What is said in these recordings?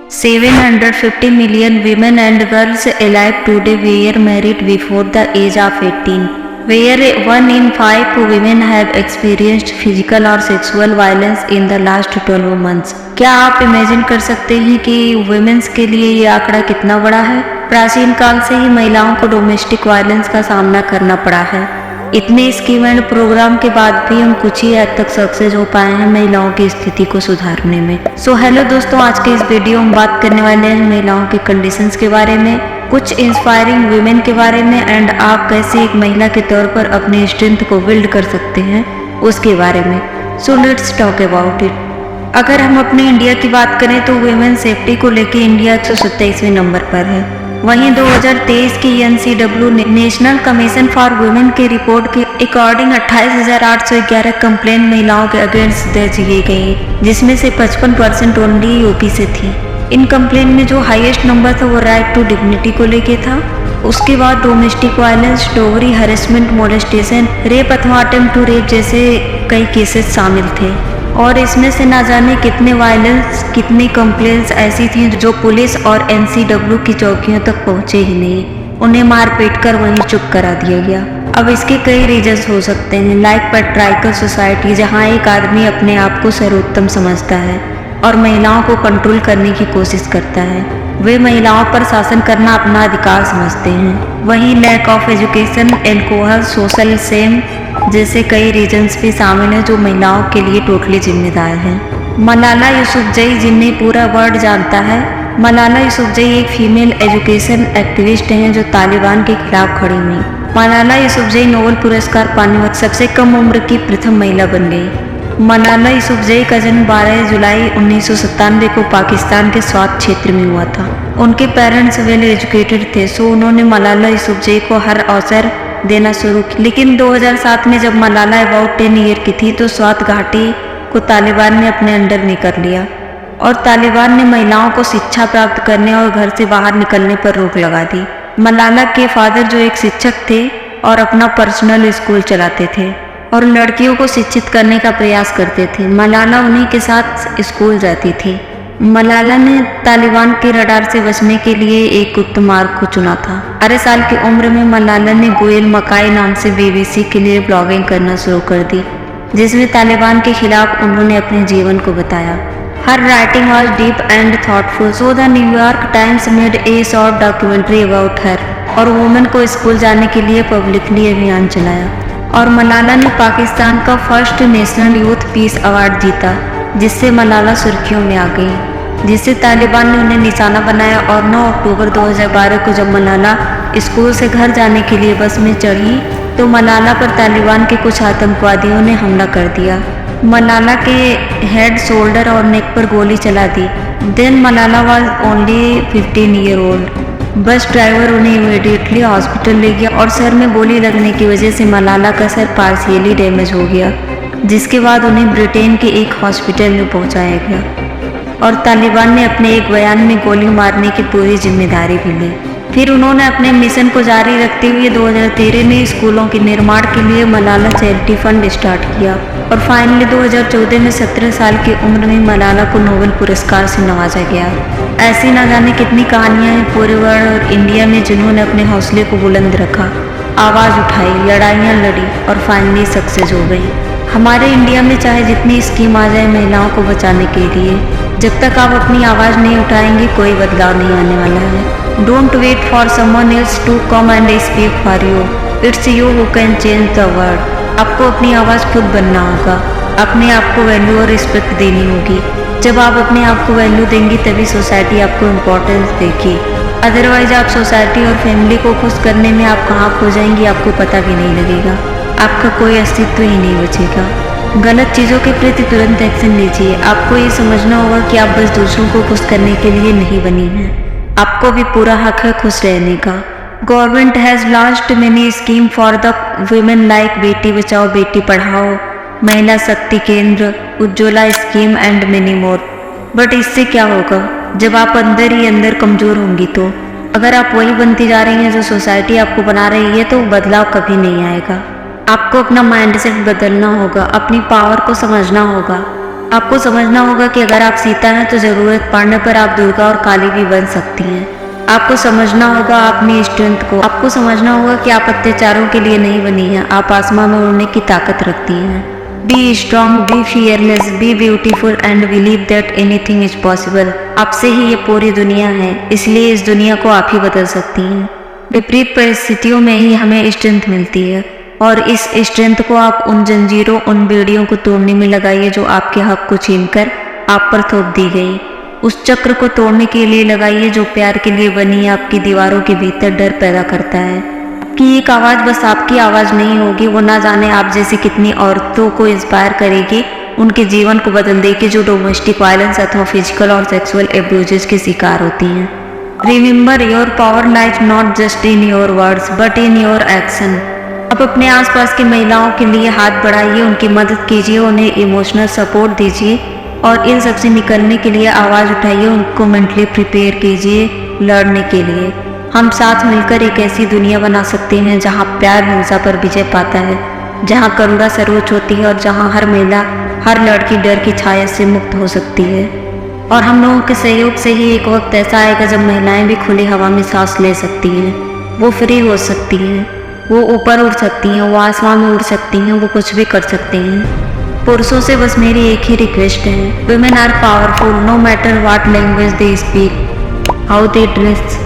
750 million women and girls alive today were married before the age of 18, where 1 in 5 women have experienced physical or sexual violence in the last 12 months. क्या आप imagine कर सकते हैं कि women's के लिए ये आंकड़ा कितना बड़ा है? प्राचीन काल से ही महिलाओं को डोमेस्टिक वायलेंस का सामना करना पड़ा है। इतने स्कीम एंड प्रोग्राम के बाद भी हम कुछ ही हद तक सक्सेस हो पाए हैं महिलाओं की स्थिति को सुधारने में। हेलो दोस्तों, आज के इस वीडियो में बात करने वाले हैं महिलाओं के कंडीशंस के बारे में, कुछ इंस्पायरिंग वुमेन के बारे में एंड आप कैसे एक महिला के तौर पर अपनी स्ट्रेंथ को बिल्ड कर सकते हैं उसके बारे में। So let's talk about it. अगर हम अपने इंडिया की बात करें तो वुमेन सेफ्टी को लेकर इंडिया 127वें नंबर पर है। वहीं 2023 की NCW national commission for women की रिपोर्ट के अकॉर्डिंग 28,811 कंप्लेंट महिलाओं के अगेंस्ट दर्ज की गई, जिसमें से 55% ओनली यूपी से थी। इन कंप्लेंट में जो हाईएस्ट नंबर था वो राइट टू डिग्निटी को लेके था। उसके बाद domestic violence, Dogri, harassment, molestation, rape अथवा अटेम्प्ट टू रेप जैसे कई केसेस शामिल थे। और इसमें से ना जाने कितने वायलेंस, कितनी कंप्लेंट्स ऐसी थी जो पुलिस और NCW की चौकियों तक पहुंचे ही नहीं, उन्हें मार पीट कर वहीं चुप करा दिया गया। अब इसके कई रीजंस हो सकते हैं, लाइक पैट्रियार्कल सोसाइटी, जहां एक आदमी अपने आप को सर्वोत्तम समझता है और महिलाओं को कंट्रोल करने की कोशिश करता है। वे महिलाओं पर शासन करना अपना अधिकार समझते हैं। वहीं lack of education, alcohol, social same जैसे कई रीजन्स भी शामिल हैं जो महिलाओं के लिए टोटली जिम्मेदार हैं। मलाला यूसुफजई, जिन्हें पूरा वर्ल्ड जानता है, मलाला यूसुफजई एक फीमेल एजुकेशन एक्टिविस्ट हैं जो तालिबान के खिलाफ खड़ी हुई। मलाला यूसुफजई नोबेल पुरस्कार पाने वाली सबसे कम उम्र की प्रथम महिला बन गई। मलाला यूसुफजई का जन्म 12 जुलाई 1997 को पाकिस्तान के स्वात क्षेत्र में हुआ था। उनके पेरेंट्स वेल एजुकेटेड थे, सो उन्होंने मलाला यूसुफजई को हर अवसर देना शुरू किया। लेकिन 2007 में जब मलाला अबाउट 10 ईयर की थी तो स्वात घाटी को तालिबान ने अपने अंडर में कर लिया और तालिबान ने महिलाओं को शिक्षा प्राप्त करने और घर से बाहर निकलने पर रोक लगा दी। मलाला के फादर जो एक शिक्षक थे और अपना पर्सनल स्कूल चलाते थे और लड़कियों को शिक्षित करने का प्रयास करते थे। मलाला उन्हीं के साथ स्कूल जाती थी। मलाला ने तालिबान के रडार से बचने के लिए एक गुप्त मार्ग को चुना था। 18 साल की उम्र में मलाला ने गोयल मकाई नाम से BBC के लिए ब्लॉगिंग करना शुरू कर दी, जिसमें तालिबान के खिलाफ उन्होंने अपने जीवन को बताया। Her writing was deep and thoughtful, so the New York Times made a short documentary about her, और वुमेन को स्कूल जाने के लिए पब्लिकली अभियान चलाया। और मलाला ने पाकिस्तान का first national youth peace award जीता, जिससे मलाला सुर्खियों में आ गई, जिससे तालिबान ने उन्हें निशाना बनाया। और 9 अक्टूबर 2012 को जब मलाला स्कूल से घर जाने के लिए बस में चढ़ी तो मलाला पर तालिबान के कुछ आतंकवादियों ने हमला कर दिया। मलाला के हेड, शोल्डर और नेक पर गोली चला दी। Then Malala was only 15 year old. Bus driver उन्हें इमीडिएटली हॉस्पिटल ले गया और सर में गोली लगने की वजह से मलाला का सर पार्शियली डैमेज हो गया, जिसके बाद उन्हें ब्रिटेन के एक हॉस्पिटल में पहुंचाया गया और तालिबान ने अपने एक बयान में गोली मारने की पूरी जिम्मेदारी भी ली। फिर उन्होंने अपने मिशन को जारी रखते हुए 2013 में स्कूलों के निर्माण के लिए मलाला चैरिटी फंड स्टार्ट किया और फाइनली 2014 में 17 साल की उम्र में मलाला को नोबेल पुरस्कार से नवाजा गया। ऐसी ना जाने कितनी कहानियां हैं पूरे वर्ल्ड और इंडिया में जिन्होंने अपने हौसले को बुलंद रखा, आवाज़ उठाई, लड़ाइयाँ लड़ी और फाइनली सक्सेस हो गई। हमारे इंडिया में चाहे जितनी स्कीम आ जाए महिलाओं को बचाने के लिए, जब तक आप अपनी आवाज़ नहीं उठाएंगे कोई बदलाव नहीं आने वाला है। Don't wait for someone else to come and speak for you, it's you who can change the world. आपको अपनी आवाज़ खुद बनना होगा, अपने आप को वैल्यू और रिस्पेक्ट देनी होगी। जब आप अपने आप को वैल्यू देंगी तभी सोसाइटी आपको इम्पोर्टेंस देगी, अदरवाइज आप सोसाइटी और फैमिली को खुश करने में आप कहाँ खो जाएंगी आपको पता भी नहीं लगेगा, आपका कोई अस्तित्व ही नहीं बचेगा। गलत चीज़ों के प्रति तुरंत एक्शन लीजिए। आपको ये समझना होगा कि आप बस दूसरों को खुश करने के लिए नहीं बनी हैं, आपको भी पूरा हक है खुश रहने का। Government has launched many scheme for the women like Beti Bachao Beti Padhao, महिला शक्ति केंद्र, Ujjwala scheme and many more. But इससे क्या होगा जब आप अंदर ही अंदर कमज़ोर होंगी तो? अगर आप वही बनती जा रही हैं जो सोसाइटी आपको बना रही है तो बदलाव कभी नहीं आएगा। आपको अपना माइंडसेट बदलना होगा, अपनी पावर को समझना होगा, आपको समझना होगा कि अगर आप सीता हैं तो ज़रूरत पड़ने पर आप दुर्गा और काली भी बन सकती हैं। आपको समझना होगा अपनी स्ट्रेंथ को। आपको समझना होगा कि आप अत्याचारों के लिए नहीं बनी हैं, आप आसमान में उड़ने की ताकत रखती हैं। Be strong, be fearless, B beautiful and believe that anything is possible. आपसे ही ये पूरी दुनिया है, इसलिए इस दुनिया को आप ही बदल सकती हैं। विपरीत परिस्थितियों में ही हमें स्ट्रेंथ मिलती है और इस स्ट्रेंथ को आप उन जंजीरों, उन बेड़ियों को तोड़ने में लगाइए जो आपके हक को छीनकर आप पर थोप दी गई। उस चक्र को तोड़ने के लिए लगाइए जो प्यार के लिए बनी आपकी दीवारों के भीतर डर पैदा करता है कि एक आवाज़ बस आपकी आवाज़ नहीं होगी, वो ना जाने आप जैसी कितनी औरतों को इंस्पायर करेगी, उनके जीवन को बदल देगी जो डोमेस्टिक वायलेंस अथवा फिजिकल और सेक्सुअल एब्यूजेस के शिकार होती हैं। Remember your power lies not just in your words but in your action. अब अपने आसपास की महिलाओं के लिए हाथ बढ़ाइए, उनकी मदद कीजिए, उन्हें इमोशनल सपोर्ट दीजिए और इन सब से निकलने के लिए आवाज़ उठाइए, उनको मेंटली प्रिपेयर कीजिए लड़ने के लिए। हम साथ मिलकर एक ऐसी दुनिया बना सकते हैं जहां प्यार हिंसा पर विजय पाता है, जहां करुणा सर्वोच्च होती है और जहां हर महिला, हर लड़की डर की छाया से मुक्त हो सकती है। और हम लोगों के सहयोग से ही एक वक्त ऐसा आएगा जब महिलाएं भी खुली हवा में सांस ले सकती हैं, वो फ्री हो सकती हैं, वो ऊपर उड़ सकती हैं, वो आसमान में उड़ सकती हैं, वो कुछ भी कर सकती हैं। पुरुषों से बस मेरी एक ही रिक्वेस्ट है, women are powerful no matter what language they speak, how they dress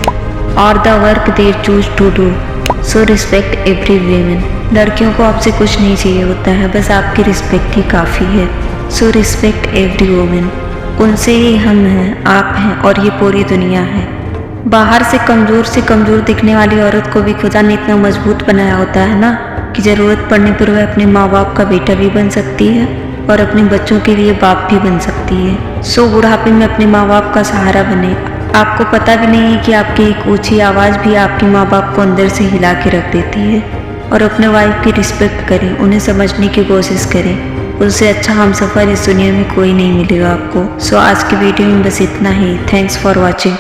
और the work they choose to do, so respect every women. लड़कियों को आपसे कुछ नहीं चाहिए होता है, बस आपकी रिस्पेक्ट ही काफ़ी है। सो रिस्पेक्ट एवरी वुमेन। उनसे ही हम हैं, आप हैं और ये पूरी दुनिया है। बाहर से कमज़ोर दिखने वाली औरत को भी खुदा ने इतना मजबूत बनाया होता है ना कि ज़रूरत पड़ने पर वह अपने माँ बाप का बेटा भी बन सकती है और अपने बच्चों के लिए बाप भी बन सकती है। सो बुढ़ापे में अपने माँ बाप का सहारा बने। आपको पता भी नहीं है कि आपकी एक ऊंची आवाज़ भी आपके माँ बाप को अंदर से हिला के रख देती है। और अपने वाइफ की रिस्पेक्ट करें, उन्हें समझने की कोशिश करें, उससे अच्छा हमसफ़र इस दुनिया में कोई नहीं मिलेगा आपको। सो आज की वीडियो में बस इतना ही। Thanks for watching.